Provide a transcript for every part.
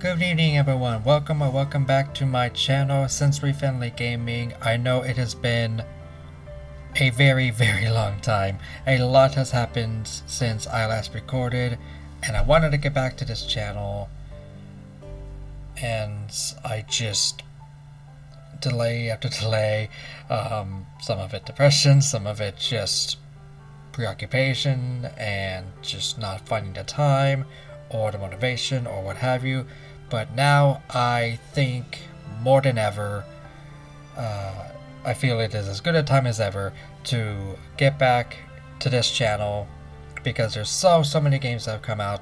Good evening everyone, welcome back to my channel, Sensory Friendly Gaming. I know it has been a very long time. A lot has happened since I last recorded, and I wanted to get back to this channel, and I just delay after delay. Some of it depression, some of it just preoccupation and just not finding the time or the motivation or what have you. But now I think more than ever, I feel it is as good a time as ever to get back to this channel, because there's so many games that have come out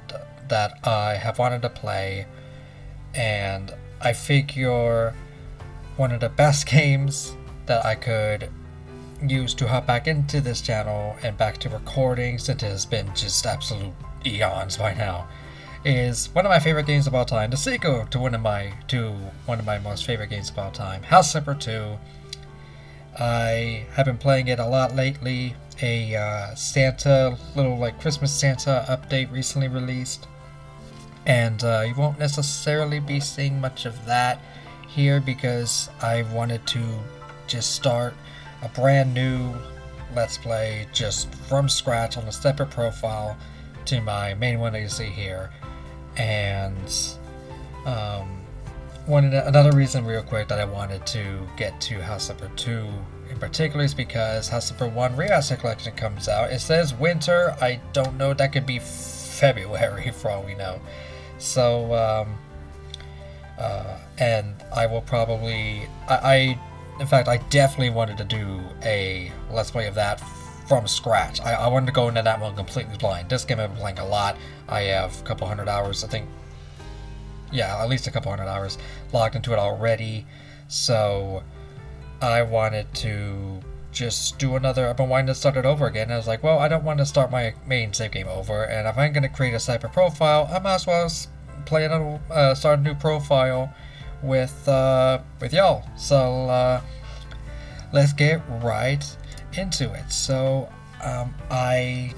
that I have wanted to play, and I figure one of the best games that I could use to hop back into this channel and back to recording, since it has been just absolute eons by now, is one of my favorite games of all time, the sequel to one of my most favorite games of all time, House Flipper 2. I have been playing it a lot lately. A little Christmas Santa update recently released, and you won't necessarily be seeing much of that here, because I wanted to just start a brand new Let's Play just from scratch on a separate profile to my main one that you see here. And another reason real quick that I wanted to get to House Flipper 2 in particular is because House Flipper 1 Remaster Collection comes out. It says winter. I don't know, that could be February for all we know. So and I will probably in fact, I definitely wanted to do a Let's Play of that from scratch. I wanted to go into that one completely blind. This game I've been playing a lot. I have a couple hundred hours, I think. Yeah, at least a couple hundred hours logged into it already. So I wanted to just do another. I've been wanting to start it over again. And I was like, well, I don't want to start my main save game over. And if I'm going to create a separate profile, I might as well play another, start a new profile with y'all. So let's get right into it. So I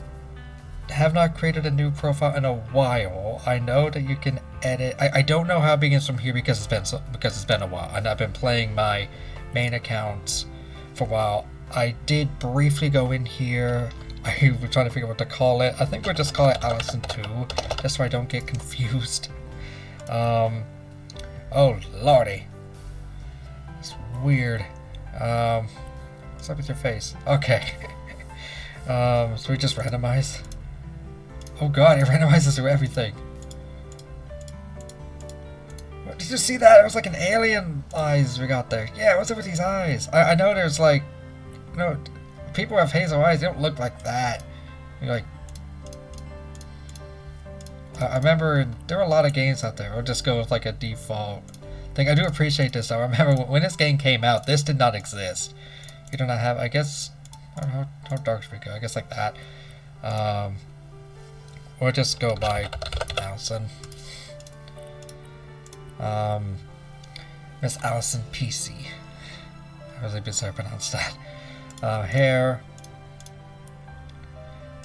have not created a new profile in a while. I know that you can edit. I don't know how it begins from here, because it's been a while, and I've been playing my main account for a while. I did briefly go in here. I was trying to figure out what to call it. I think we'll just call it Allison 2, just so I don't get confused. Oh lordy, it's weird. What's up with your face? Okay. So we just randomize. Oh god, it randomizes through everything. Did you see that? It was like an alien eyes we got there. Yeah, what's up with these eyes? I know there's like, people have hazel eyes. They don't look like that. You're like, I remember there were a lot of games out there. We'll just go with like a default thing. I do appreciate this though. I remember when this game came out, this did not exist. You do not have, I guess, I don't know how dark should we go? I guess like that. We'll just go by Allison. Miss Allison PC. I was a bit sorry to pronounce that. Hair.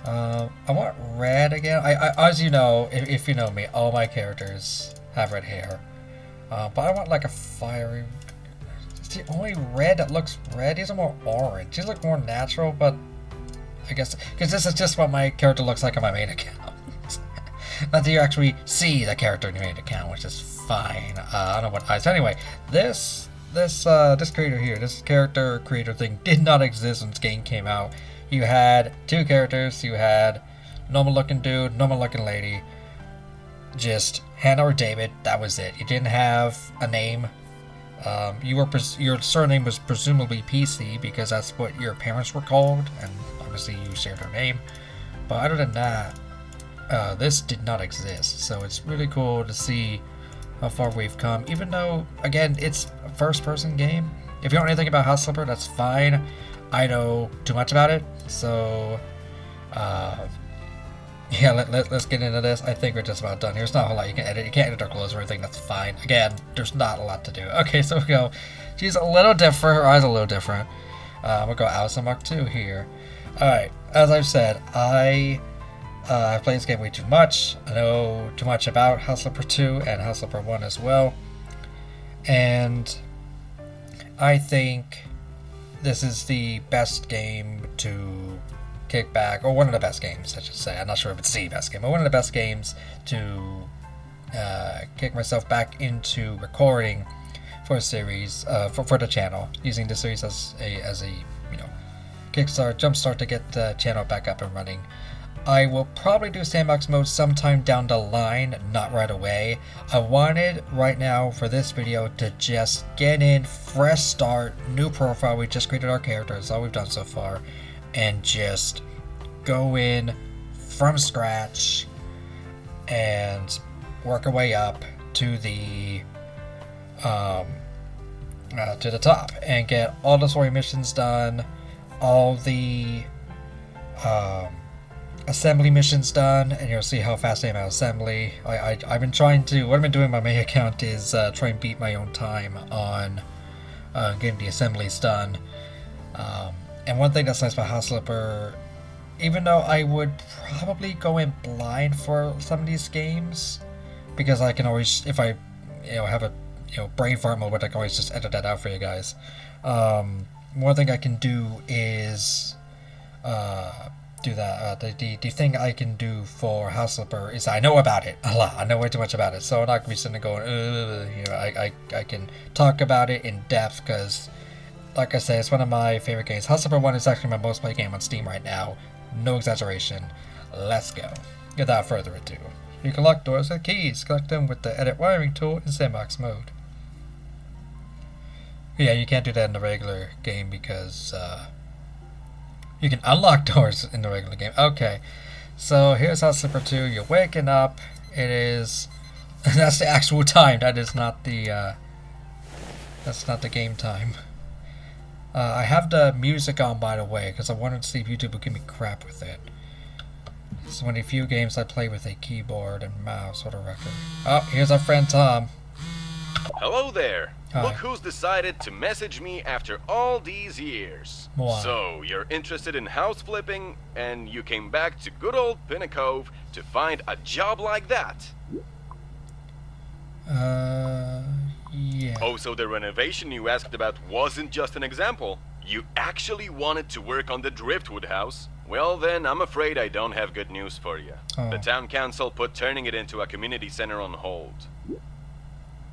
I want red again. I as you know, if you know me, all my characters have red hair. But I want like a fiery. It's the only red that looks red. These are more orange. These look more natural, but I guess because this is just what my character looks like on my main account. Not that you actually see the character in your main account, which is fine. I don't know what eyes. Anyway, this creator here, this character creator thing did not exist when this game came out. You had two characters. You had normal looking dude, normal looking lady. Just Hannah or David. That was it. You didn't have a name. Your surname was presumably PC, because that's what your parents were called, and obviously you shared her name. But other than that, this did not exist. So it's really cool to see how far we've come. Even though, again, it's a first-person game. If you don't know anything about House Flipper, that's fine. I know too much about it, so yeah, let's get into this. I think we're just about done. There's not a whole lot you can edit. You can't edit our clothes or anything. That's fine. Again, there's not a lot to do. Okay, so we go. She's a little different. Her eyes are a little different. We'll go Allison Mark 2 here. Alright, as I've said, I I've played this game way too much. I know too much about House Flipper 2 and House Flipper 1 as well. And I think this is the best game to kick back, or one of the best games, I should say. I'm not sure if it's the best game, but one of the best games to kick myself back into recording for a series, for the channel, using the series as a kickstart, jumpstart to get the channel back up and running. I will probably do sandbox mode sometime down the line, not right away. I wanted right now for this video to just get in, fresh start, new profile. We just created our characters, all we've done so far, and just go in from scratch and work our way up to the top and get all the story missions done, all the assembly missions done, and you'll see how fast I am at assembly. I've been trying to, what I've been doing on my main account is try and beat my own time on getting the assemblies done. And one thing that's nice about House Flipper, even though I would probably go in blind for some of these games, because I can always, if I have a brain fart moment, I can always just edit that out for you guys. One thing I can do is do that. The thing I can do for House Flipper is I know about it a lot. I know way too much about it, so I'm not gonna be sitting there going, I can talk about it in depth, because, like I say, it's one of my favorite games. House Flipper 1 is actually my most played game on Steam right now. No exaggeration. Let's go. Without further ado, you can lock doors with keys. Collect them with the edit wiring tool in sandbox mode. Yeah, you can't do that in the regular game because you can unlock doors in the regular game. Okay, so here's House Flipper 2. You're waking up. It is. That's the actual time. That is not the. That's not the game time. I have the music on, by the way, because I wanted to see if YouTube would give me crap with it. It's one of the few games I play with a keyboard and mouse for the record. Oh, here's our friend Tom. Hello there. Hi. Look who's decided to message me after all these years. Wow. So, you're interested in house flipping, and you came back to good old Pinnacove to find a job like that? Yeah. Oh, so the renovation you asked about wasn't just an example. You actually wanted to work on the Driftwood house? Well then, I'm afraid I don't have good news for you. Oh. The town council put turning it into a community center on hold.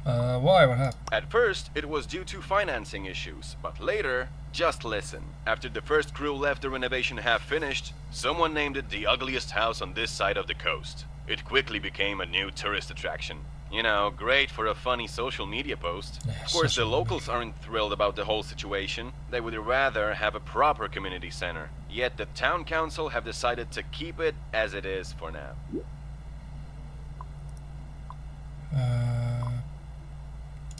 Why? What happened? At first, it was due to financing issues, but later, just listen. After the first crew left the renovation half finished, someone named it the ugliest house on this side of the coast. It quickly became a new tourist attraction. You know, great for a funny social media post. Yeah, Of course, the social locals aren't thrilled about the whole situation. They would rather have a proper community center. Yet the town council have decided to keep it as it is for now.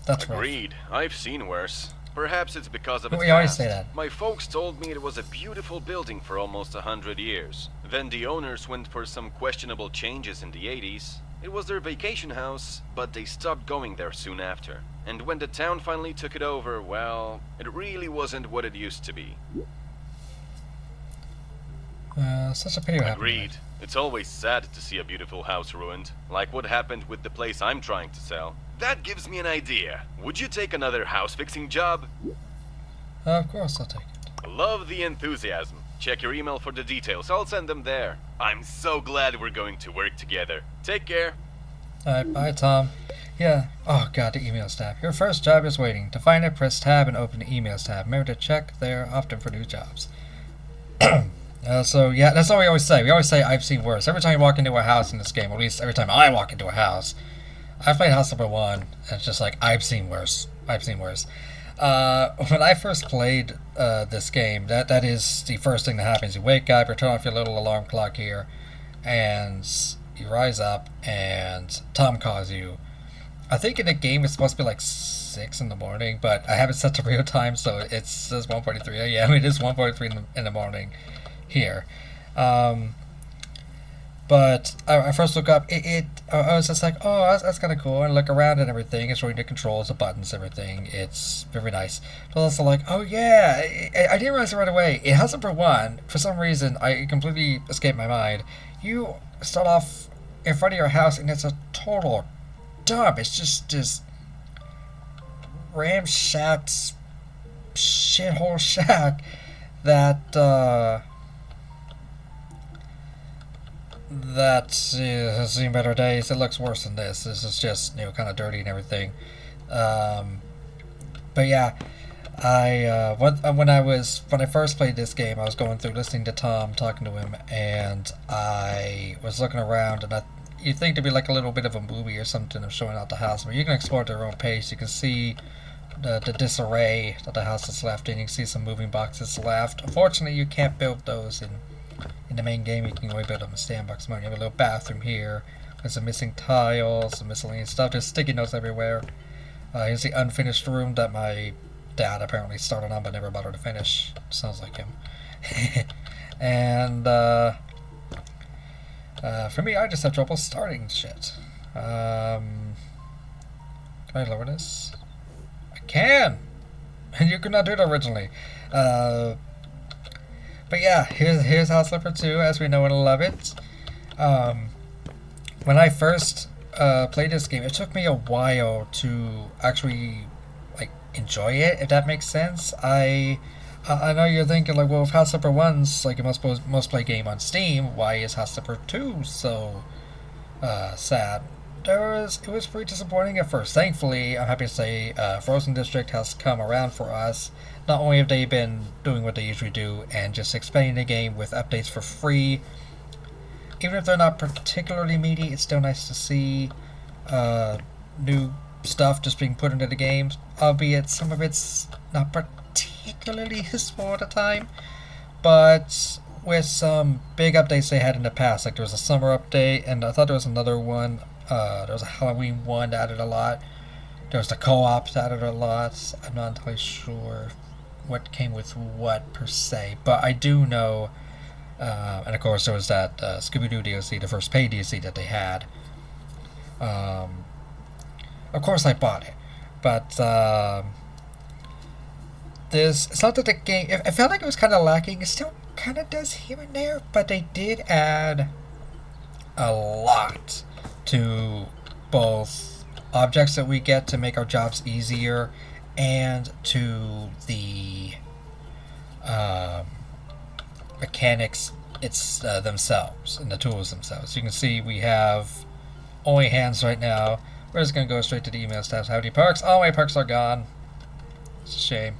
That's right. Agreed. I've seen worse. Perhaps it's because of its We always past. say that. My folks told me it was a beautiful building for almost 100 years. Then the owners went for some questionable changes in the 80s. It was their vacation house, but they stopped going there soon after. And when the town finally took it over, well, it really wasn't what it used to be. Such a pity what happened. Agreed. It's always sad to see a beautiful house ruined, like what happened with the place I'm trying to sell. That gives me an idea. Would you take another house fixing job? Of course I'll take it. Love the enthusiasm. Check your email for the details. I'll send them there. I'm so glad we're going to work together. Take care. Alright, bye Tom. Yeah, oh god, the emails tab. Your first job is waiting. To find it, press tab and open the emails tab. Remember to check there often for new jobs. So yeah, that's what we always say. We always say I've seen worse. Every time you walk into a house in this game, or at least every time I walk into a house, I've played House Flipper 1, and it's just like, I've seen worse. I've seen worse. When I first played this game, that is the first thing that happens. You wake up, you turn off your little alarm clock here, and you rise up, and Tom calls you. I think in the game it's supposed to be like 6 in the morning, but I have it set to real time, so it says 1:43 a.m. It is 1:43 in the morning here. But I first look up, I was just like, oh, that's kind of cool, and look around and everything. It's showing the controls, the buttons, everything. It's very nice. But also like, oh yeah, I didn't realize it right away. It has for one, for some reason, I completely escaped my mind. you start off in front of your house and it's a total dump. It's just this ramshacked shithole shack that has seen better days. It looks worse than this. This is just, you know, kind of dirty and everything. But yeah, when I first played this game, I was going through listening to Tom, talking to him, and I was looking around, and you'd think there'd be like a little bit of a movie or something of showing out the house, but you can explore at your own pace. You can see the disarray that the house is left in. You can see some moving boxes left. Unfortunately, you can't build those in the main game. You can only build them in sandbox mode. You have a little bathroom here. There's some missing tiles, some miscellaneous stuff. There's sticky notes everywhere. Here's the unfinished room that my dad apparently started on but never bothered to finish. Sounds like him. And for me, I just have trouble starting shit. Can I lower this? I can! And you could not do it originally. But yeah, here's House Flipper 2 as we know and love it. When I first played this game, it took me a while to actually like enjoy it, if that makes sense. I know you're thinking like, well, if House Flipper 1's like a most play game on Steam, why is House Flipper 2 so sad? It was pretty disappointing at first. Thankfully, I'm happy to say Frozen District has come around for us. Not only have they been doing what they usually do and just expanding the game with updates for free, even if they're not particularly meaty, it's still nice to see new stuff just being put into the game, albeit some of it's not particularly useful at the time. But with some big updates they had in the past, like there was a summer update, and I thought there was another one. There was a Halloween one that added a lot. There was the co-op that added a lot. I'm not entirely sure what came with what per se, but I do know, and of course there was that Scooby-Doo DLC, the first paid DLC that they had. Of course I bought it, but it's not that the game, I felt like it was kind of lacking. It still kind of does here and there, but they did add a lot to both objects that we get to make our jobs easier and to the mechanics themselves and the tools themselves. You can see we have only hands right now. We're just going to go straight to the email stats. How many perks? All my perks are gone. It's a shame.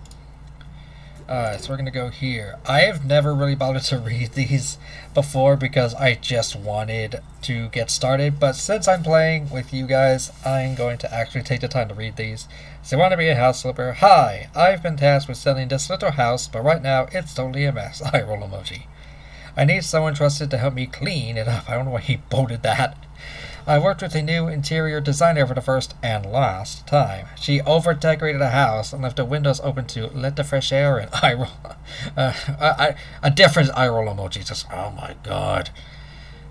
Alright, so we're going to go here. I have never really bothered to read these before because I just wanted to get started, but since I'm playing with you guys, I'm going to actually take the time to read these. So, want to be a house flipper? Hi, I've been tasked with selling this little house, but right now it's totally a mess. Eye roll emoji. I need someone trusted to help me clean it up. I don't know why he bolded that. I worked with a new interior designer for the first and last time. She over-decorated the house and left the windows open to let the fresh air in. Eye roll. A different eye roll emoji. Just, oh my god.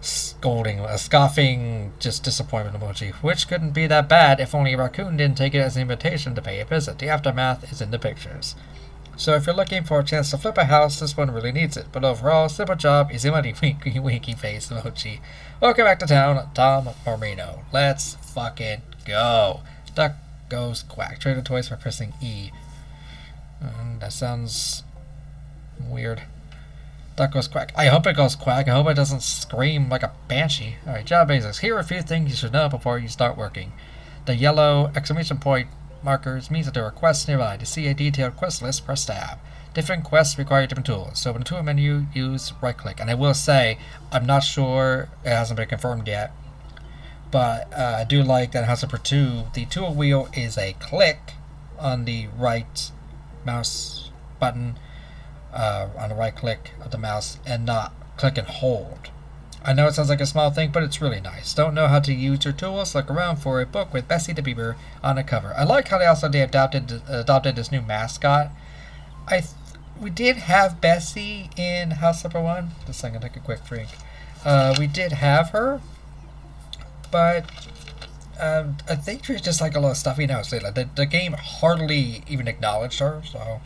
Scolding, a scoffing, just disappointment emoji. Which couldn't be that bad if only a raccoon didn't take it as an invitation to pay a visit. The aftermath is in the pictures. So if you're looking for a chance to flip a house, this one really needs it. But overall, simple job, easy money, winky winky face emoji. Welcome back to town, Tom Marino. Let's fucking go. Duck goes quack. Trade the toys by pressing E. That sounds weird. Duck goes quack. I hope it goes quack. I hope it doesn't scream like a banshee. Alright, job basics. Here are a few things you should know before you start working. The yellow exclamation point markers means that there are quests nearby. To see a detailed quest list, press tab. Different quests require different tools. So open the tool menu, use right click. And I will say, I'm not sure, it hasn't been confirmed yet, but I do like that in House Flipper 2, the tool wheel is a click on the right mouse button, on the right click of the mouse, and not click and hold. I know it sounds like a small thing, but it's really nice. Don't know how to use your tools? Look around for a book with Bessie the Beaver on the cover. I like how they adopted this new mascot. We did have Bessie in House Flipper 1. Just I'm gonna take a quick drink. We did have her, but I think she was just like a little stuffy nose. Like the game hardly even acknowledged her, so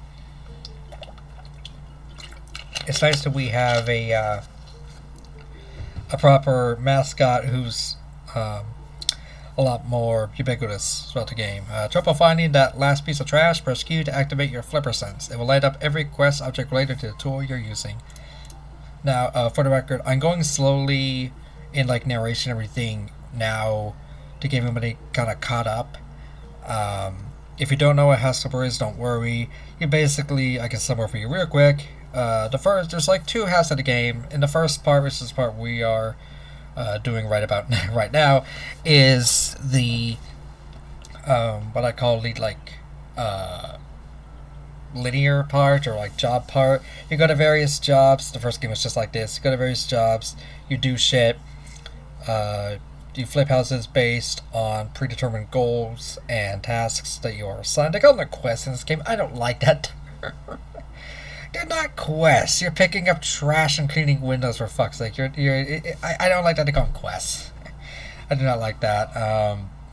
it's nice that we have a a proper mascot who's a lot more ubiquitous throughout the game. Trouble finding that last piece of trash, press Q to activate your flipper sense. It will light up every quest object related to the tool you're using. Now, for the record, I'm going slowly in like narration and everything now to get everybody kind of caught up. If you don't know what House Flipper is, don't worry. You basically, I can sum up for you real quick. There's like two halves of the game. In the first part, which is the part we are doing right about right now, is the what I call the linear part, or like job part. You go to various jobs. The first game was just like this. You go to various jobs. You do shit. You flip houses based on predetermined goals and tasks that you are assigned. They call them quests in this game. I don't like that term. They're not quests. You're picking up trash and cleaning windows, for fuck's sake. I don't like that they call them quests. I do not like that.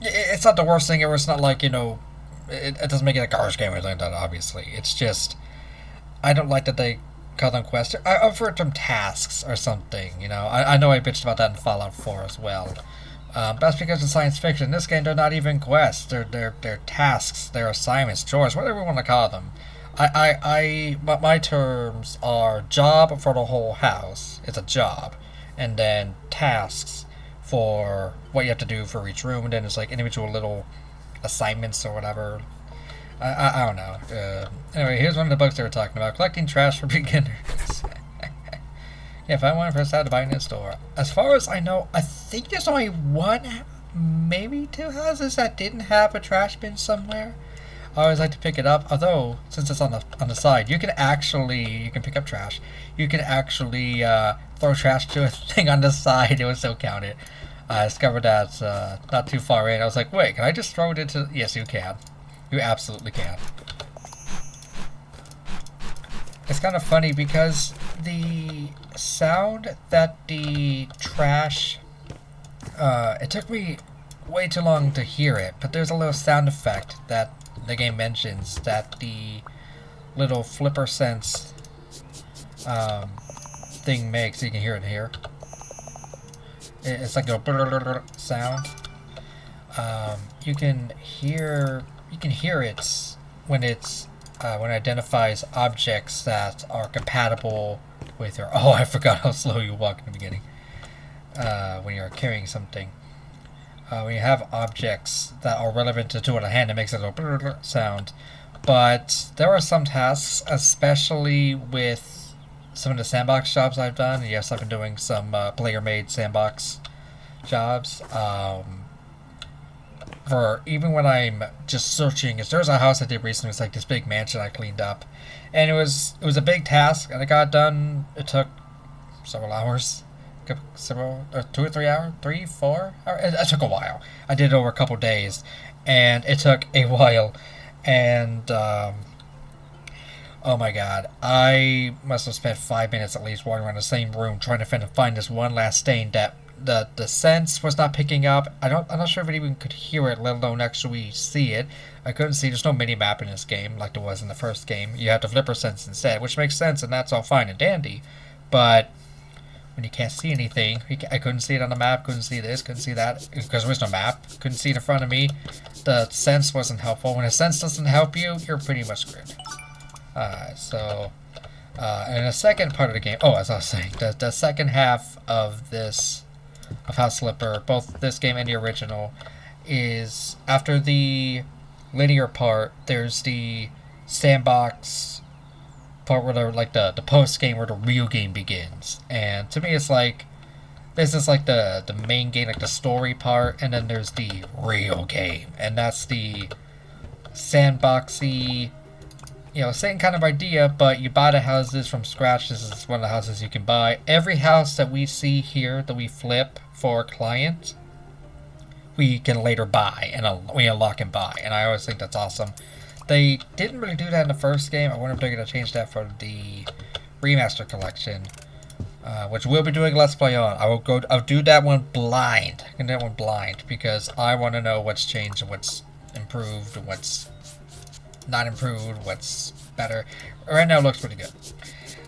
It's not the worst thing ever. It's not like, it doesn't make it a garbage game or anything like that, obviously. It's just, I don't like that they call them quests. I prefer them tasks or something, I know I bitched about that in Fallout 4 as well. That's because it's science fiction. In this game, they're not even quests. They're tasks. They're assignments, chores, whatever you want to call them. My terms are job for the whole house. It's a job. And then tasks for what you have to do for each room. And then it's like individual little assignments or whatever. I don't know. Anyway, here's one of the books they were talking about. Collecting trash for beginners. Yeah, if I want to press out to buy in a store. As far as I know, I think there's only one, maybe two houses that didn't have a trash bin somewhere. I always like to pick it up, although since it's on the side, you can pick up trash. You can actually throw trash to a thing on the side. It would still count it. I discovered that not too far in. I was like, wait, can I just throw it into? Yes, you can. You absolutely can. It's kind of funny because the sound that the trash, it took me way too long to hear it, but there's a little sound effect that the game mentions that the little flipper sense thing makes. You can hear it here. It's like a sound. You can hear it when it identifies objects that are compatible with your. Oh, I forgot how slow you walk in the beginning. When you're carrying something. When you have objects that are relevant to do with a hand, it makes a little sound. But there are some tasks, especially with some of the sandbox jobs I've done. Yes, I've been doing some player-made sandbox jobs. For even when I'm just searching, there's a house I did recently. It's like this big mansion I cleaned up, and it was a big task, and it got done. It took several hours. 2 or 3 hours, 3, 4 hours. It took a while. I did it over a couple days, and it took a while. And oh my god, I must have spent 5 minutes at least walking around the same room trying to find this one last stain that the sense was not picking up. I'm not sure if it even could hear it, let alone actually see it. I couldn't see. There's no mini map in this game like there was in the first game. You have to flipper sense instead, which makes sense, and that's all fine and dandy. But when you can't see anything, I couldn't see it on the map, couldn't see this, couldn't see that, because there was no map, couldn't see it in front of me. The sense wasn't helpful. When a sense doesn't help you, you're pretty much screwed. And the second part of the game, as I was saying, the second half of House Flipper, both this game and the original, is after the linear part, there's the sandbox part where the post game where the real game begins. And to me it's like this is like the main game, like the story part, and then there's the real game, and that's the sandboxy, same kind of idea, but you buy the houses from scratch. This is one of the houses you can buy. Every house that we see here that we flip for a client, we can later buy, and we unlock and buy, and I always think that's awesome. They didn't really do that in the first game. I wonder if they're going to change that for the remaster collection, which we'll be doing Let's Play on. I'll do that one blind. I can do that one blind because I want to know what's changed and what's improved and what's not improved, what's better. Right now it looks pretty good.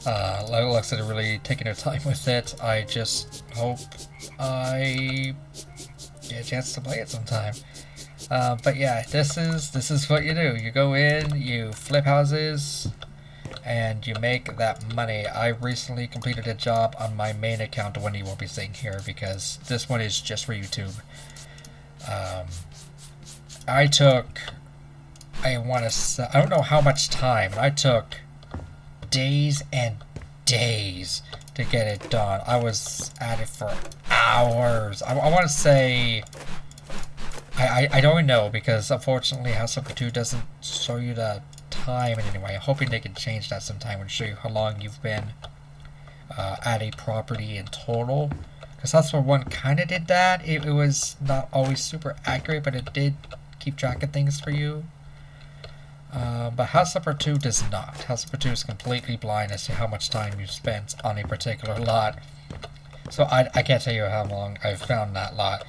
Looks like they're really taking their time with it. I just hope I get a chance to play it sometime. But yeah, this is what you do. You go in, you flip houses, and you make that money. I recently completed a job on my main account, the one you will be seeing here, because this one is just for YouTube. I don't know how much time, but I took days and days to get it done. I was at it for hours. I want to say, I don't know, because unfortunately House of 2 doesn't show you the time in any way. I'm hoping they can change that sometime and show you how long you've been at a property in total. Because House of 1 kind of did that. It was not always super accurate, but it did keep track of things for you. But House of 2 does not. House of 2 is completely blind as to how much time you've spent on a particular lot. So I can't tell you how long I've found that lot.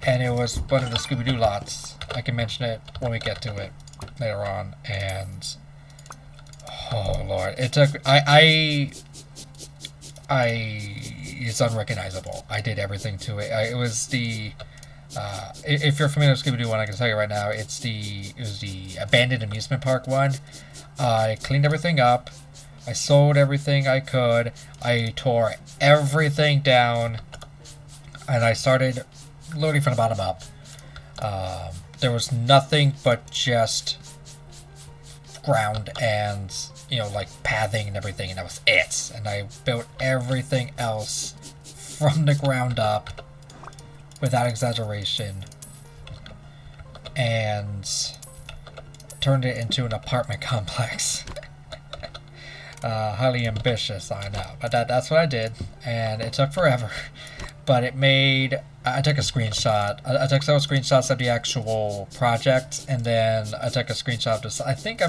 And it was one of the Scooby-Doo lots. I can mention it when we get to it later on. And oh lord, it took it's unrecognizable. I did everything to it. It was the if you're familiar with Scooby-Doo one, I can tell you right now, it was the abandoned amusement park one. I cleaned everything up. I sold everything I could. I tore everything down, and I started literally from the bottom up. There was nothing but just ground and like pathing and everything, and that was it. And I built everything else from the ground up, without exaggeration, and turned it into an apartment complex. Highly ambitious, I know, but that's what I did, and it took forever. But it made. I took a screenshot. I took several screenshots of the actual project, and then I took a screenshot of this. I think I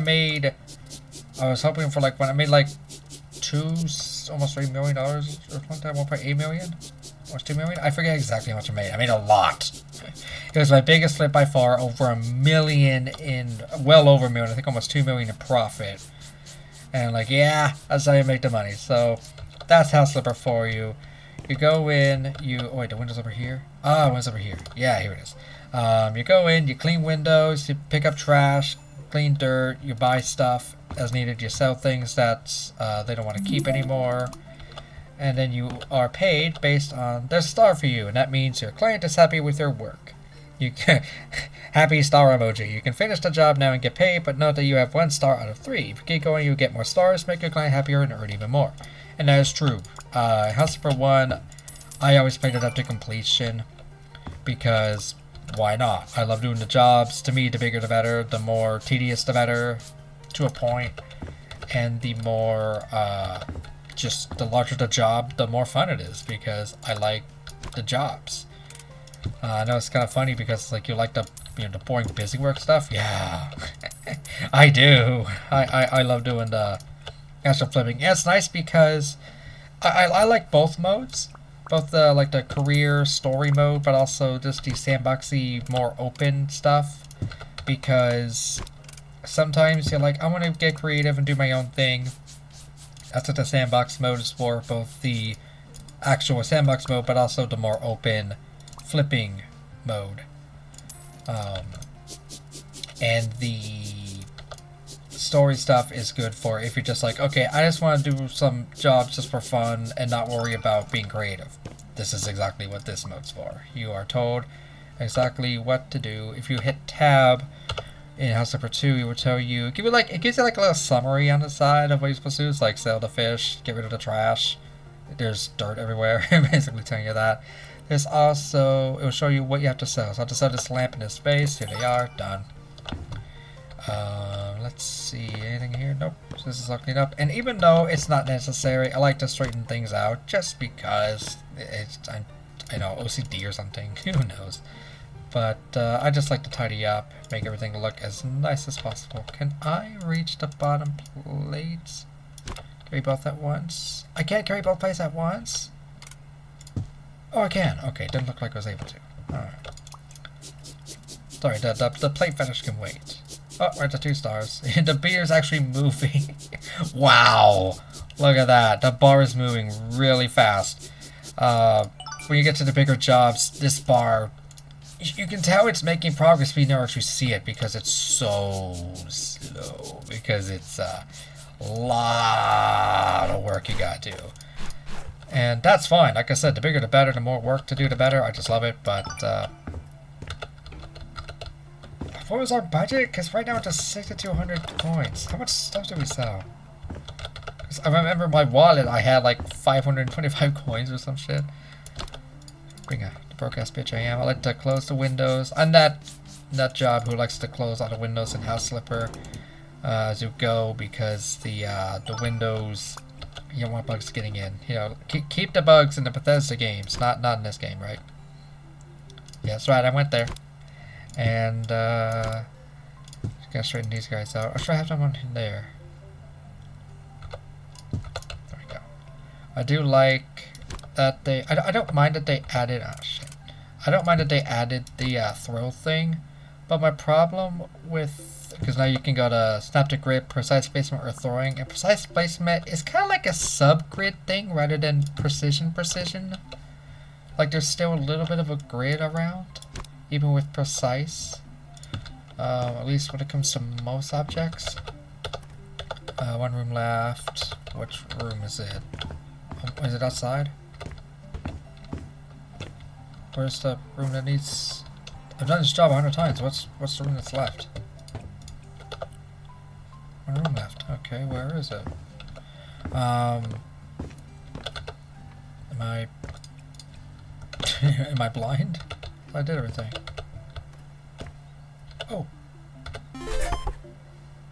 was hoping for when I made almost $3 million or something, 1.8 million. Or 2 million? I forget exactly how much I made. I made a lot. It was my biggest flip by far, over $1 million well over $1 million, I think almost $2 million in profit. And yeah, that's how you make the money. So that's House Flipper for you. You go in, oh wait, the window's over here? Ah, the window's over here. Yeah, here it is. You go in, you clean windows, you pick up trash, clean dirt, you buy stuff as needed, you sell things that they don't want to keep anymore. And then you are paid based on their star for you, and that means your client is happy with your work. You can happy star emoji. You can finish the job now and get paid, but note that you have 1 star out of 3. If you keep going, you get more stars, make your client happier, and earn even more. And that is true. House for 1, I always played it up to completion, because why not? I love doing the jobs. To me, the bigger the better. The more tedious the better, to a point, and the more just the larger the job, the more fun it is, because I like the jobs. I know it's kind of funny because you like the the boring busy work stuff. Yeah, I do. I love doing the actual flipping. Yeah, it's nice because I like both modes, both the the career story mode, but also just the sandboxy, more open stuff, because sometimes you're I want to get creative and do my own thing. That's what the sandbox mode is for, both the actual sandbox mode, but also the more open flipping mode. And the story stuff is good for if you're just okay, I just want to do some jobs just for fun and not worry about being creative. This is exactly what this mode's for. You are told exactly what to do. If you hit tab in House Flipper 2, it will tell you, it gives you a little summary on the side of what you're supposed to do. It's sell the fish, get rid of the trash. There's dirt everywhere, basically telling you that. There's also, it will show you what you have to sell. So I have to sell this lamp in this space. Here they are, done. Let's see, anything here? Nope. So this is all cleaned up. And even though it's not necessary, I like to straighten things out just because I know, OCD or something. Who knows? But I just like to tidy up, make everything look as nice as possible. Can I reach the bottom plates? Carry both at once? I can't carry both plates at once? Oh, I can. Okay, didn't look like I was able to. Alright. Sorry, the plate finish can wait. Oh, we're at the 2 stars. The beer is actually moving. Wow. Look at that. The bar is moving really fast. When you get to the bigger jobs, this bar, you can tell it's making progress, but you never actually see it because it's so slow. Because it's a lot of work you gotta do. And that's fine. Like I said, the bigger the better, the more work to do the better. I just love it, but what was our budget? Because right now it's just 6,200 coins. How much stuff do we sell? Because I remember my wallet, I had like 525 coins or some shit. Being a broke ass bitch I am. I like to close the windows. I'm that job who likes to close all the windows in House Slipper as you go, because the windows, you don't want bugs getting in. You know, keep the bugs in the Bethesda games, not in this game, right? Yeah, that's right. I went there. And just gotta straighten these guys out. Or should I have someone in there? There we go. I do like that they. I don't mind that they added. Oh shit! I don't mind that they added the throw thing, but my problem with, because now you can go to snap to grid, precise placement, or throwing. And precise placement is kind of like a sub-grid thing rather than precision. Like there's still a little bit of a grid around. Even with precise, at least when it comes to most objects. 1 room left. Which room is it? Is it outside? Where's the room that needs... I've done this job 100 times. What's the room that's left? 1 room left. Okay, where is it? Am I... Am I blind? I did everything. Oh.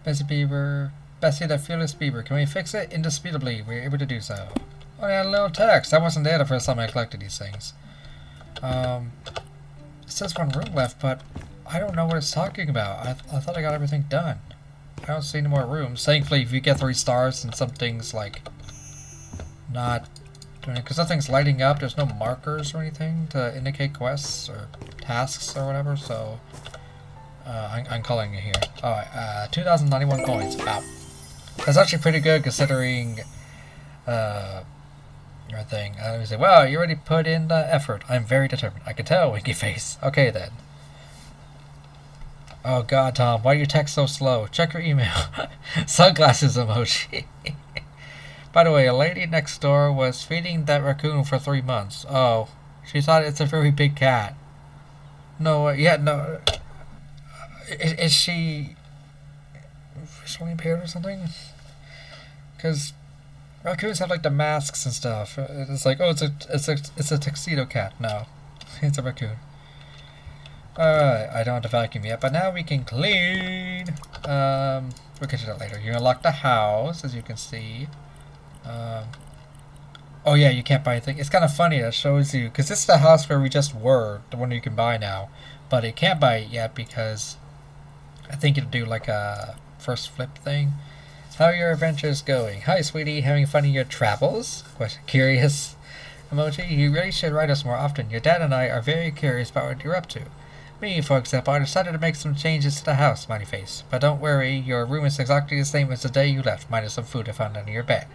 Bessie the Fearless Beaver. Can we fix it? Indisputably, we're able to do so. Oh, yeah, a little text. That wasn't there the first time I collected these things. It says 1 room left, but I don't know what it's talking about. I thought I got everything done. I don't see any more rooms. Thankfully, if you get 3 stars and something's like not doing it, because nothing's lighting up, there's no markers or anything to indicate quests or tasks or whatever, so I'm calling it here. Alright, 2,091 coins. Wow. That's actually pretty good considering your thing. I would say, wow, you already put in the effort. I'm very determined. I can tell, winky face. Okay then. Oh god, Tom, why do you text so slow? Check your email. Sunglasses emoji. By the way, a lady next door was feeding that raccoon for 3 months. Oh, she thought it's a very big cat. No, yeah, no. Is she visually impaired or something? Because raccoons have like the masks and stuff. It's like, oh, it's a tuxedo cat. No, it's a raccoon. Alright, I don't have to vacuum yet, but now we can clean. We'll get to that later. You unlock the house, as you can see. Oh yeah, you can't buy anything. It's kind of funny, that shows you, because this is the house where we just were, the one you can buy now. But it can't buy it yet because I think it'll do like a first flip thing. How are your adventures going? Hi sweetie, having fun in your travels? Question, curious emoji. You really should write us more often. Your dad and I are very curious about what you're up to. Me, for example, I decided to make some changes to the house, smiley face. But don't worry, your room is exactly the same as the day you left, minus some food I found under your bed.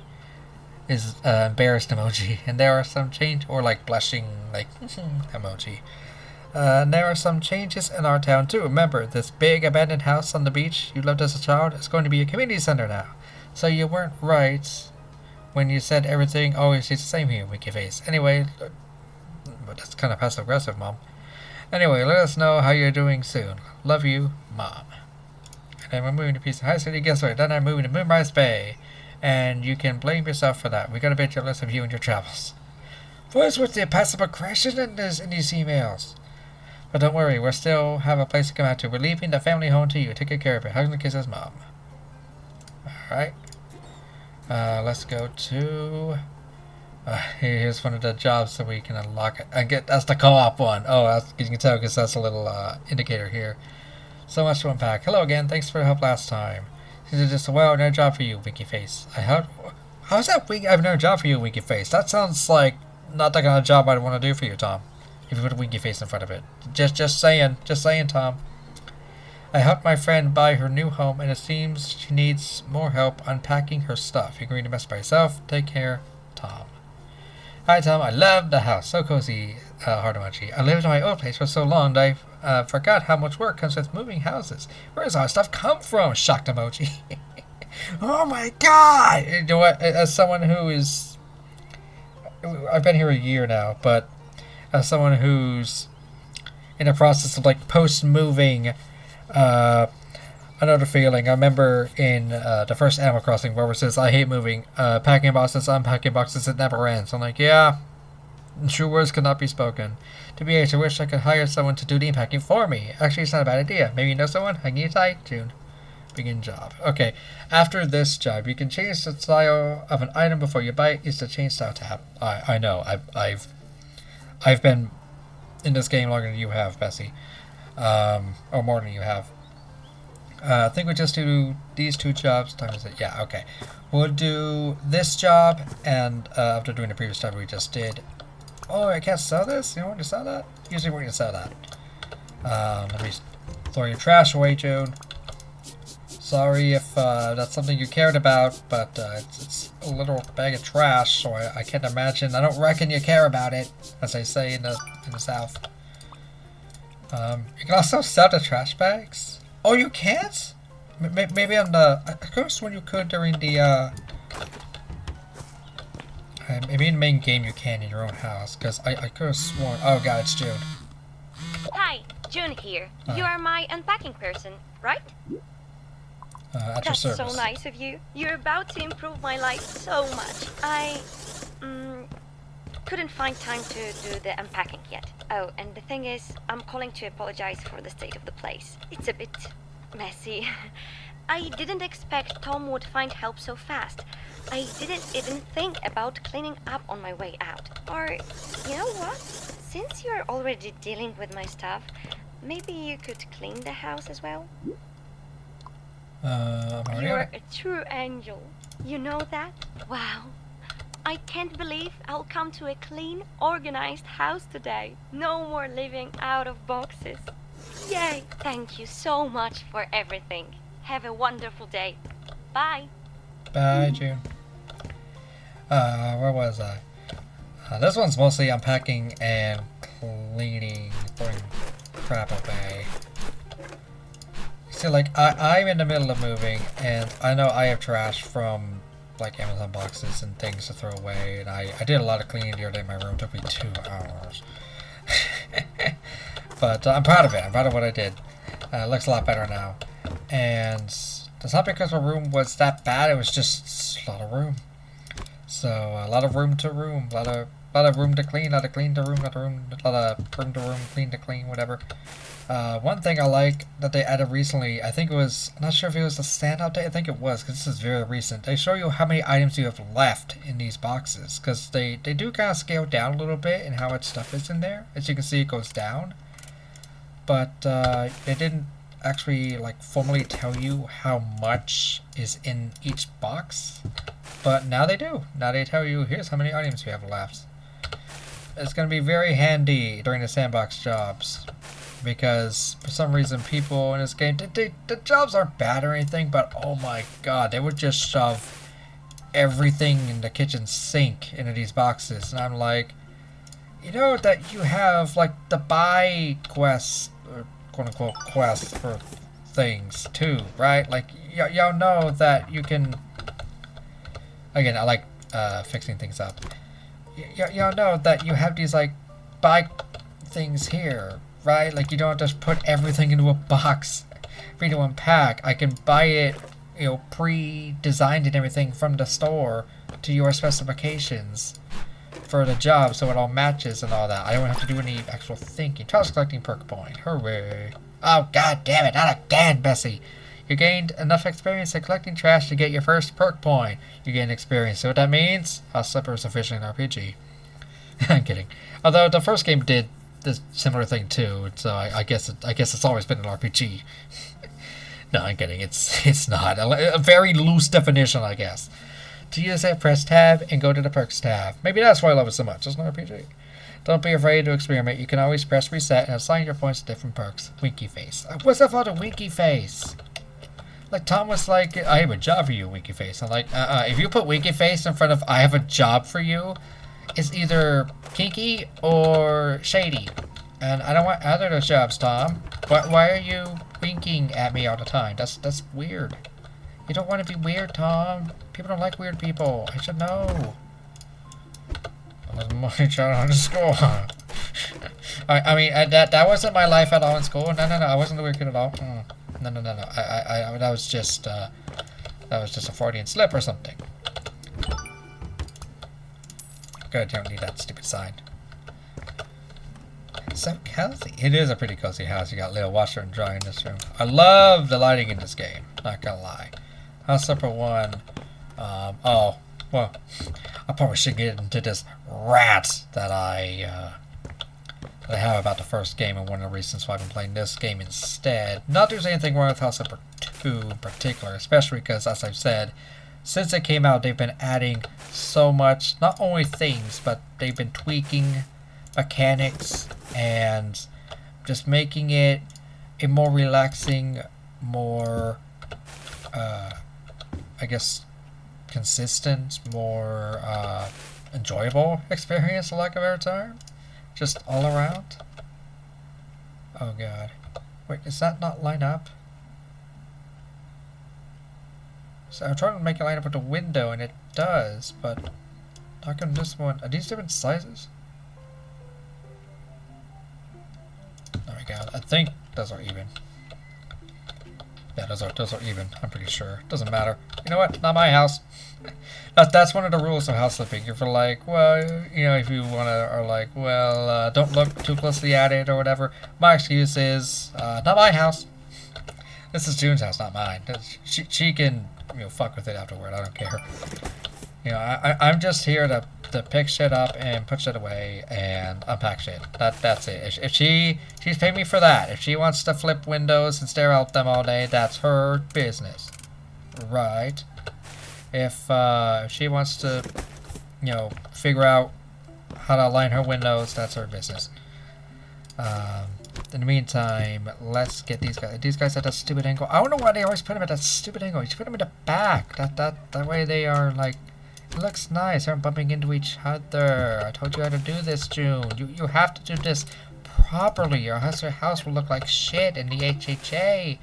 Is embarrassed emoji. And there are some or like blushing, like emoji. And there are some changes in our town too. Remember, this big abandoned house on the beach you loved as a child is going to be a community center now. So you weren't right when you said everything always stays the same here, winky face. Anyway, but that's kind of passive aggressive, Mom. Anyway, let us know how you're doing soon. Love you, Mom. And then we're moving to Pizza High City. Guess what? Then I'm moving to Moonrise Bay. And you can blame yourself for that. We got a bit jealous of you and your travels. What's with the passive aggression in these emails? But don't worry, we still have a place to come out to. We're leaving the family home to you. Take good care of it. Hugs and kisses, Mom. Alright. Let's go to... here's one of the jobs so we can unlock it. That's the co-op one. Oh, you can tell because that's a little indicator here. So much to unpack. Hello again. Thanks for the help last time. This is just a well-known job for you, winky face. How's that I have no job for you, winky face? That sounds like not the kind of job I'd want to do for you, Tom. If you put a winky face in front of it. Just saying, Tom. I helped my friend buy her new home, and it seems she needs more help unpacking her stuff. You're going to mess by yourself. Take care, Tom. Hi, Tom. I love the house. So cozy, heart emoji. I lived in my old place for so long that I forgot how much work comes with moving houses. Where does all this stuff come from? Shocked emoji. Oh my god! You know what? As someone who is... I've been here a year now, but as someone who's in the process of like post-moving, another feeling. I remember in the first Animal Crossing where it says, I hate moving, packing boxes, unpacking boxes, it never ends. I'm like, yeah, true words cannot be spoken. To be honest, I wish I could hire someone to do the unpacking for me. Actually, it's not a bad idea. Maybe you know someone? Hang you tight, June. Begin job. Okay, after this job, you can change the style of an item before you buy it. Use the change style tab. I know. I've been in this game longer than you have, Bessie, or more than you have. I think we'll just do these two jobs. Time is it? Yeah. Okay. We'll do this job, and after doing the previous job we just did. Oh, I can't sell this. You don't want to sell that? Usually we're gonna sell that. Let me throw your trash away, June. Sorry if that's something you cared about, but it's a little bag of trash, so I can't imagine. I don't reckon you care about it, as they say in the South. You can also sell the trash bags. Oh, you can't? Maybe on the... I could have sworn you could during the... maybe in the main game you can in your own house, because I could have sworn... Oh god, it's June. Hi, June here. You are my unpacking person, right? At your That's service. so nice of you. You're about to improve my life so much. I couldn't find time to do the unpacking yet. Oh, and the thing is, I'm calling to apologize for the state of the place. It's a bit messy. I didn't expect Tom would find help so fast. I didn't even think about cleaning up on my way out. Or, you know what? Since you're already dealing with my stuff, maybe you could clean the house as well? You're a true angel. You know that? Wow. I can't believe I'll come to a clean, organized house today. No more living out of boxes. Yay! Thank you so much for everything. Have a wonderful day. Bye. Bye, June. Where was I? This one's mostly unpacking and cleaning, throwing crap away. See, like, I'm in the middle of moving, and I know I have trash from, like, Amazon boxes and things to throw away, and I did a lot of cleaning the other day in my room. It took me 2 hours. But I'm proud of it. I'm proud of what I did. It looks a lot better now. And it's not because my room was that bad, it was just a lot of room. So, a lot of room to room, a lot of room to clean, a lot of clean to room, a lot of room to room, clean to clean, whatever. One thing I like that they added recently, I think it was, I'm not sure if it was the stand update, I think it was, because this is very recent. They show you how many items you have left in these boxes, because they do kind of scale down a little bit in how much stuff is in there. As you can see, it goes down. But they didn't actually like formally tell you how much is in each box. But now they do. Now they tell you, here's how many items you have left. It's going to be very handy during the sandbox jobs. Because for some reason people in this game, the jobs aren't bad or anything, but oh my god, they would just shove everything in the kitchen sink into these boxes. And I'm like, you know that you have like the buy quest, or quote unquote quest for things too, right? Like y'all know that you can, again, I like fixing things up. Y'all know that you have these like buy things here, right? Like you don't just put everything into a box for you to unpack. I can buy it, you know, pre-designed and everything from the store to your specifications for the job, so it all matches and all that. I don't have to do any actual thinking. Trash collecting perk point. Hooray. Oh god damn it, not again, Bessie. You gained enough experience at collecting trash to get your first perk point. You gain experience. So what that means? House Slipper is officially an RPG. I'm kidding. Although the first game did this similar thing too, so I guess it's always been an RPG. No, I'm kidding. It's not. A very loose definition, I guess. To use it, press tab and go to the perks tab. Maybe that's why I love it so much. It's an RPG. Don't be afraid to experiment. You can always press reset and assign your points to different perks. Winky face. What's up with a winky face? Like, Tom was like, I have a job for you, winky face. I'm like, if you put winky face in front of I have a job for you, it's either kinky or shady. And I don't want either of those jobs, Tom. Why are you winking at me all the time? That's weird. You don't want to be weird, Tom. People don't like weird people. I should know. My child on school. I mean, that wasn't my life at all in school. No. I wasn't the weird kid at all. No. That was just a Freudian slip or something. Good, don't need that stupid sign. So cozy. It is a pretty cozy house. You got a little washer and dryer in this room. I love the lighting in this game. Not gonna lie. House number 1. Oh, well, I probably should get into this rant that I have about the first game, and one of the reasons why I've been playing this game instead. Not there's anything wrong with House number 2 in particular, especially because, as I've said, since it came out, they've been adding so much, not only things, but they've been tweaking mechanics and just making it a more relaxing, more, I guess, consistent, more enjoyable experience, for lack of a better term. Just all around. Oh god. Wait, does that not line up? So I'm trying to make it line up with the window, and it does, but how come this one? Are these different sizes? There we go. I think those are even. Yeah, those are even. I'm pretty sure. Doesn't matter. You know what? Not my house. That's one of the rules of house flipping. If you're like, well, you know, if you wanna, or like, well, don't look too closely at it or whatever. My excuse is, not my house. This is June's house, not mine. She can, you know, fuck with it afterward. I don't care. You know, I'm just here to pick shit up and put shit away and unpack shit. That's it. If she's paid me for that. If she wants to flip windows and stare out them all day, that's her business, right? If she wants to, you know, figure out how to align her windows, that's her business. In the meantime, let's get these guys. These guys at that stupid angle. I don't know why they always put them at that stupid angle. You should put them in the back. That way they are like. It looks nice. They're bumping into each other. I told you how to do this, June. You have to do this properly, or else your house will look like shit in the HHA.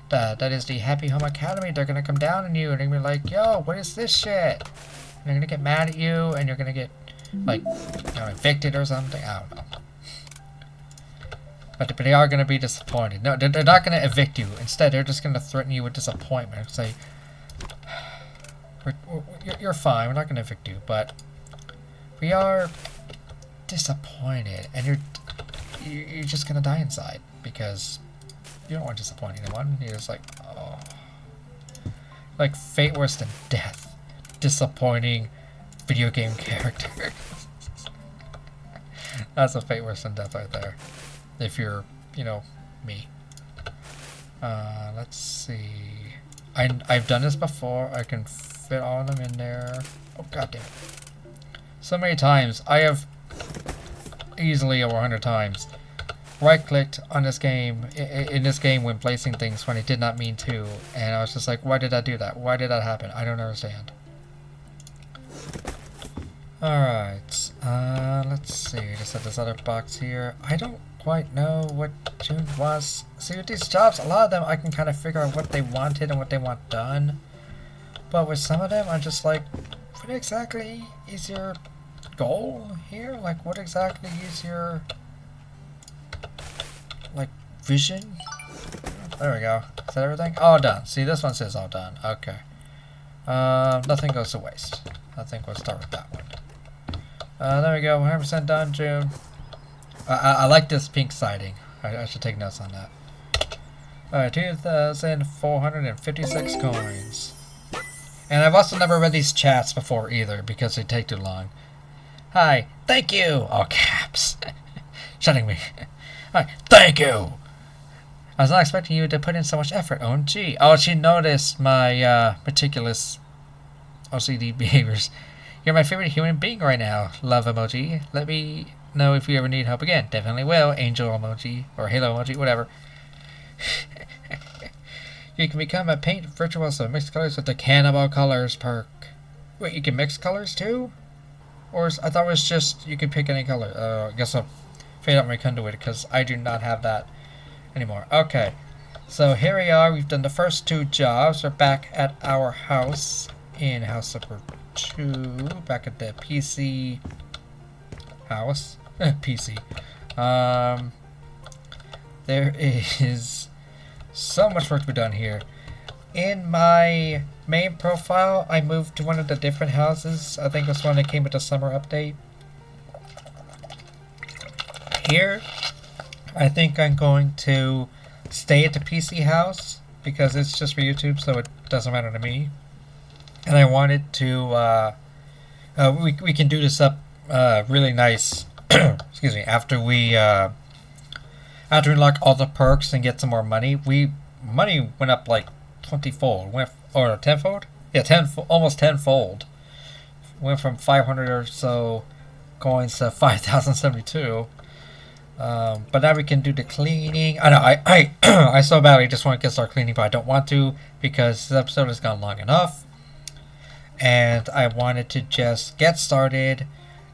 That is the Happy Home Academy. They're gonna come down on you and they're gonna be like, yo, what is this shit? And they're gonna get mad at you and you're gonna get, like, you know, evicted or something. I don't know. But they are gonna be disappointed. No, they're not gonna evict you. Instead, they're just gonna threaten you with disappointment. Say, you're fine. We're not gonna evict you, but we are disappointed, and you're just gonna die inside because you don't want to disappoint anyone. You're just like, oh, like fate worse than death. Disappointing video game character. That's a fate worse than death right there. If you're, you know, me. Let's see. I've done this before. I can fit all of them in there. Oh, goddamn. So many times. I have easily over 100 times right-clicked on this game, in this game when placing things when I did not mean to. And I was just like, why did I do that? Why did that happen? I don't understand. Alright. Let's see. Just have this other box here. I don't quite know what June wants. See, with these jobs, a lot of them I can kind of figure out what they wanted and what they want done. But with some of them, I'm just like, what exactly is your goal here? Like, what exactly is your, like, vision? There we go. Is that everything? All done. See, this one says all done. Okay. Nothing goes to waste. I think we'll start with that one. There we go. 100% done, June. I like this pink siding. I should take notes on that. Alright, 2,456 coins. And I've also never read these chats before either, because they take too long. Hi, thank you! All caps. Shutting me. Hi, thank you! I was not expecting you to put in so much effort, OMG. Oh, she noticed my meticulous OCD behaviors. You're my favorite human being right now, love emoji. Let me know if you ever need help again. Definitely will. Angel emoji or halo emoji, whatever. You can become a paint virtuoso, mix colors with the Cannibal Colors perk. Wait, you can mix colors too? Or I thought it was just you could pick any color. I guess I'll fade out my conduit because I do not have that anymore. Okay, so here we are. We've done the first 2 jobs. We're back at our house in house number 2. Back at the PC house. PC. There is so much work to be done here. In my main profile, I moved to one of the different houses. I think it was one that came with the summer update. Here, I think I'm going to stay at the PC house because it's just for YouTube, so it doesn't matter to me. And I wanted to, we can do this up really nice, excuse me, after we unlock all the perks and get some more money. Money went up like 20-fold, or 10-fold? Yeah, almost 10-fold. Went from 500 or so coins to 5,072. But now we can do the cleaning. I know, I so badly just want to start cleaning, but I don't want to because this episode has gone long enough. And I wanted to just get started,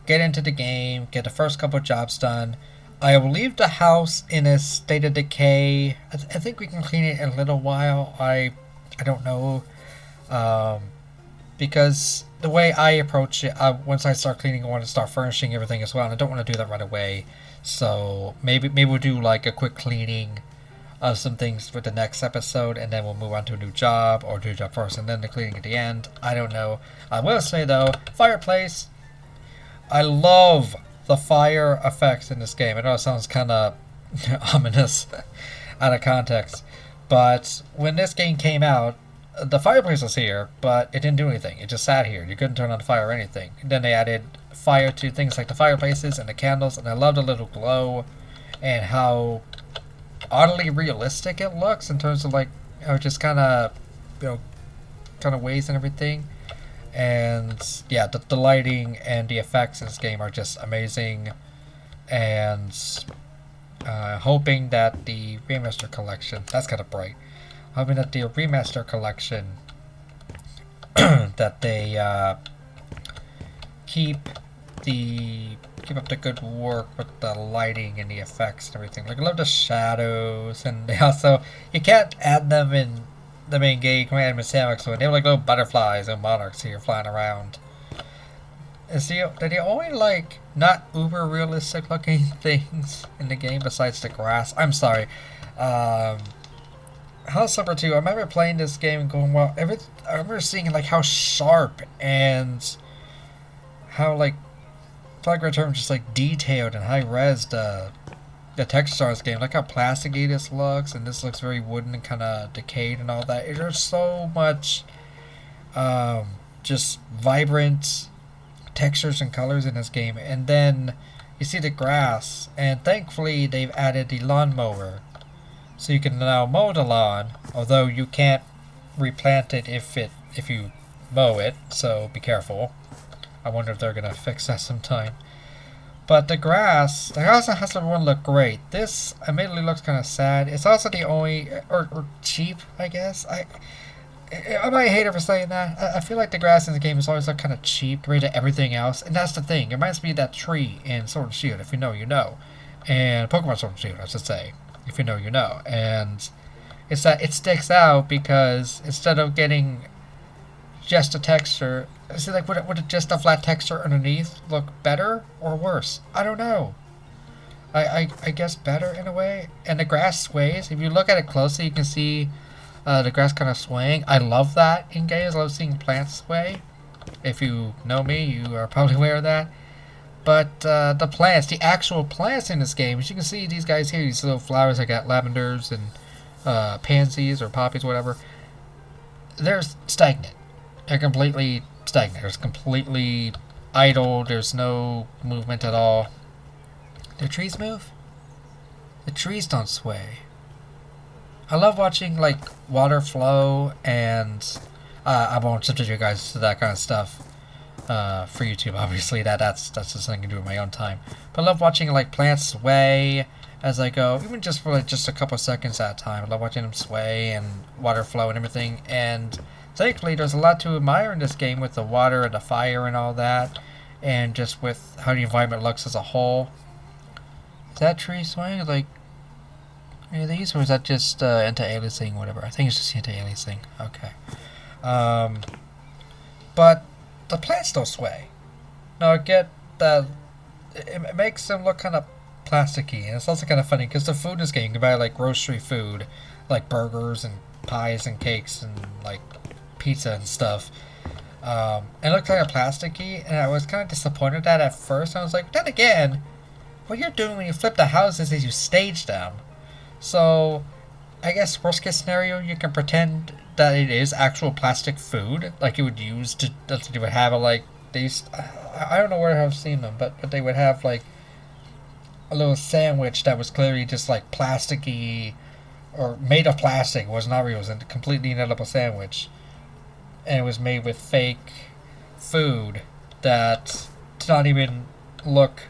get into the game, get the first couple of jobs done. I will leave the house in a state of decay. I think we can clean it in a little while. I don't know. Because the way I approach it, once I start cleaning, I want to start furnishing everything as well. And I don't want to do that right away. So maybe we'll do like a quick cleaning of some things with the next episode. And then we'll move on to a new job or do a job first and then the cleaning at the end. I don't know. I will say though, fireplace. I love the fire effects in this game. I know it sounds kind of ominous out of context, but when this game came out, the fireplace was here, but it didn't do anything. It just sat here. You couldn't turn on the fire or anything. Then they added fire to things like the fireplaces and the candles, and I love the little glow and how oddly realistic it looks in terms of like how it just kind of, kind of waves and everything. And yeah, the lighting and the effects in this game are just amazing, and hoping that the remaster collection, that's kind of bright, hoping that the remaster collection that they keep up the good work with the lighting and the effects and everything. Like I love the shadows, and they also, you can't add them in the main game, command and sandbox, so they have like little butterflies and monarchs here flying around. And see, they're the only like not uber realistic looking things in the game besides the grass. I'm sorry. House number 2, I remember playing this game and going, well, I remember seeing like how sharp and how like, for lack of a term, just like detailed and high res the texture on this game. Like how plasticky this looks, and this looks very wooden and kind of decayed and all that. There's so much just vibrant textures and colors in this game. And then you see the grass, and thankfully they've added the lawnmower, so you can now mow the lawn, although you can't replant it if you mow it, so be careful. I wonder if they're gonna fix that sometime. But the grass on house number 1 look great. This admittedly looks kind of sad. It's also the only, or cheap, I guess. I might hate it for saying that. I feel like the grass in the game is always look kind of cheap compared to everything else. And that's the thing. It reminds me of that tree in Sword and Shield, if you know, you know. And Pokemon Sword and Shield, I should say. If you know, you know. And it's that it sticks out because instead of getting just a texture, is it like, would just a flat texture underneath look better or worse? I don't know. I guess better in a way. And the grass sways. If you look at it closely, you can see the grass kind of swaying. I love that in games. I love seeing plants sway. If you know me, you are probably aware of that. But the plants, the actual plants in this game, as you can see these guys here, these little flowers, I got lavenders and pansies or poppies, whatever. They're stagnant. They're completely stagnant. It's completely idle. There's no movement at all. Do trees move? The trees don't sway. I love watching like water flow, and I won't subject you guys to that kind of stuff. for YouTube. Obviously, that's just something I can do in my own time. But I love watching like plants sway as I go, even just for like just a couple seconds at a time. I love watching them sway and water flow and everything. And thankfully, there's a lot to admire in this game with the water and the fire and all that, and just with how the environment looks as a whole. Is that tree swaying? Like any of these, or is that just anti-aliasing, whatever? I think it's just anti-aliasing. Okay. But the plants don't sway. Now I get that it makes them look kind of plasticky, and it's also kind of funny because the food in this game, you can buy like grocery food, like burgers and pies and cakes and like pizza and stuff. It looked kind of plasticky, and I was kind of disappointed at first. I was like, then again, what you're doing when you flip the houses is you stage them. So, I guess worst case scenario, you can pretend that it is actual plastic food, like you would use to, that's what you would have like these. I don't know where I've seen them, but they would have like a little sandwich that was clearly just like plasticky or made of plastic. It was not real. It was a completely inedible sandwich, and it was made with fake food that did not even look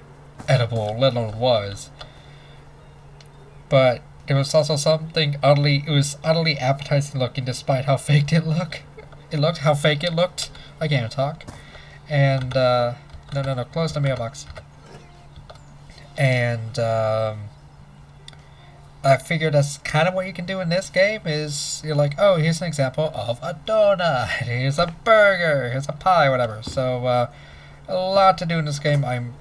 edible, let alone was. But there was also something utterly appetizing looking despite how fake it looked. How fake it looked. I can't talk. And, no, close the mailbox. And, I figured that's kind of what you can do in this game is, you're like, oh, here's an example of a donut, here's a burger, here's a pie, whatever. So, a lot to do in this game. I'm,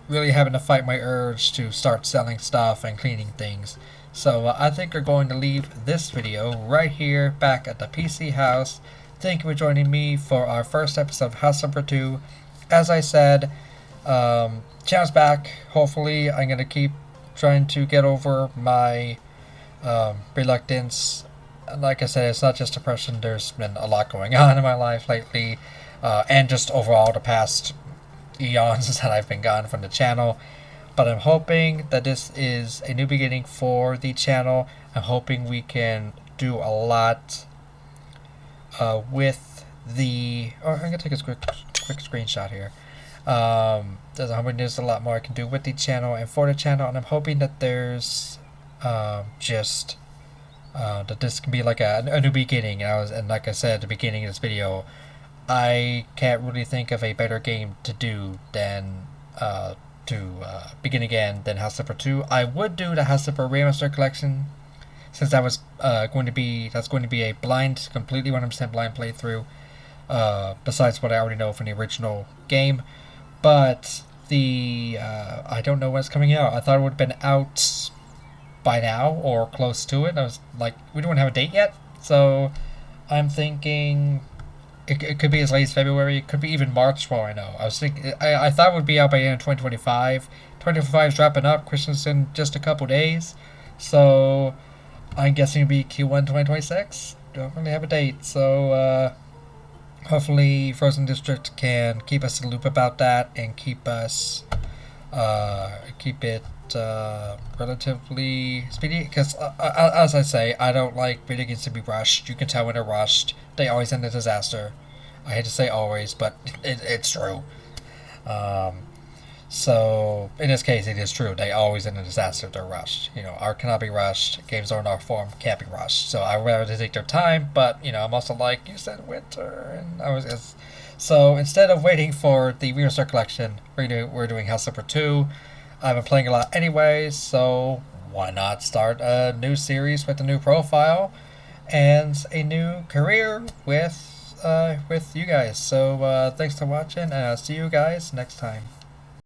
really having to fight my urge to start selling stuff and cleaning things. So I think we're going to leave this video right here back at the PC house. Thank you for joining me for our first episode of House Number 2. As I said, channel's back. Hopefully I'm going to keep trying to get over my reluctance. Like I said, it's not just depression. There's been a lot going on in my life lately, and just overall the past eons that I've been gone from the channel. But I'm hoping that this is a new beginning for the channel. I'm hoping we can do a lot with the... Oh, I'm going to take a quick screenshot here. I'm hoping there's a lot more I can do with the channel and for the channel. And I'm hoping that there's that this can be like a new beginning. And like I said at the beginning of this video, I can't really think of a better game to do than begin again than House Flipper 2. I would do the House Flipper Remaster Collection, since that was going to be a blind, completely 100% blind playthrough. Besides what I already know from the original game, but I don't know when it's coming out. I thought it would have been out by now or close to it. I was like, we don't have a date yet, so I'm thinking. It could be as late as February. It could be even March, for all I know. I thought it would be out by the end of 2025. 2025 is wrapping up. Christmas in just a couple days. So, I'm guessing it'll be Q1 2026. Don't really have a date. So, hopefully Frozen District can keep us in the loop about that and keep it relatively speedy. Because, as I say, I don't like video games to be rushed. You can tell when they're rushed. They always end in disaster. I hate to say always, but it's true. So, in this case, it is true. They always end in disaster if they're rushed. You know, art cannot be rushed. Games are in art form can't be rushed. So, I'd rather they take their time, but, you know, I'm also like, you said winter, and so, instead of waiting for the Remaster Collection, we're doing House Flipper 2. I've been playing a lot anyways, so why not start a new series with a new profile and a new career with you guys. So thanks for watching, and I'll see you guys next time.